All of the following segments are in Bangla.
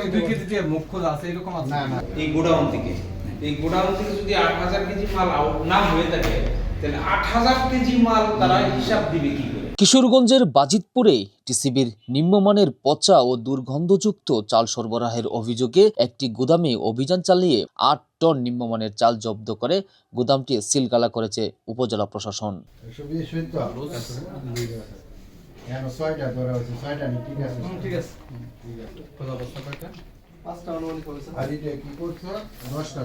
কেজি 2 কেজি দিয়ে মুখ খোলা আছে এরকম আছে না এই গোডাউন থেকে যদি 8,000 কেজি মাল আউট না হয়ে থাকে তাহলে 8,000 কেজি মাল তারা হিসাব দিবে কি করে? কিশোরগঞ্জের বাজিতপুরে টিসিবির নিম্নমানের পচা ও দুর্গন্ধযুক্ত চাল সরবরাহের অভিযোগে একটি গুদামে অভিযান চালিয়ে 8 টন নিম্নমানের চাল জব্দ করে গুদামটি সিলগালা করেছে উপজেলা প্রশাসন। ঠিক আছে খোলা অবস্থা কয়টা? 5টা অনুমানিক বলেছেন। আর এটা কি করছো? 10টা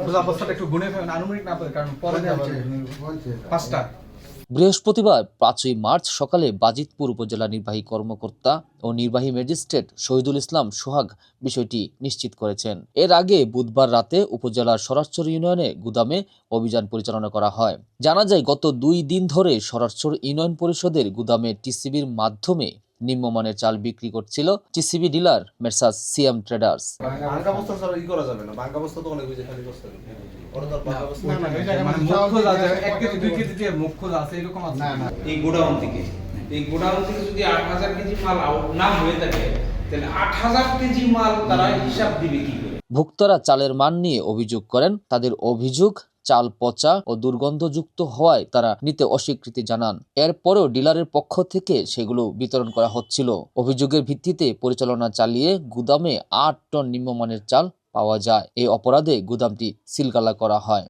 খোলা অবস্থাটা একটু গুনে ফেলেন, আনুমানিক না পারে, কারণ পরে যাবে 5টা। বৃহস্পতিবার 5ই মার্চ সকালে বাজিতপুর উপজেলা নির্বাহী কর্মকর্তা ও নির্বাহী ম্যাজিস্ট্রেট শহীদুল ইসলাম সোহাগ বিষয়টি নিশ্চিত করেছেন। এর আগে বুধবার রাতে উপজেলার সরারচর ইউনিয়নে গুদামে অভিযান পরিচালনা করা হয়। জানা যায়, গত 2 দিন ধরে সরারচর ইউনিয়ন পরিষদের গুদামে টিসিবির মাধ্যমে নিম্নমানের চাল বিক্রি করছিল TCB dealer messrs CM traders. ভাঙ্গা বস্তা ছাড়া ই করা যাবে না, ভাঙ্গা বস্তা তো অনেক হয়েছে খালি বস্তা। ওরা তো ভাঙ্গা বস্তা মানে মুখ খোলা আছে 1 কেজি 2 কেজি দিয়ে মুখ খোলা আছে এরকম আছে না এই গোডাউন থেকে যদি 8,000 কেজি মাল আউট না হয়ে থাকে তাহলে 8,000 কেজি মাল তারা হিসাব দিবে কি করে? ভোক্তারা চালের মান নিয়ে অভিযোগ করেন। তাদের অভিযোগ, চাল পচা ও দুর্গন্ধযুক্ত হওয়ায় তারা নিতে অস্বীকৃতি জানান। এরপরেও ডিলারের পক্ষ থেকে সেগুলো বিতরণ করা হচ্ছিল। অভিযোগের ভিত্তিতে পরিচালনা চালিয়ে গুদামে 8 টন নিম্নমানের চাল পাওয়া যায়। এই অপরাধে গুদামটি সিলগালা করা হয়।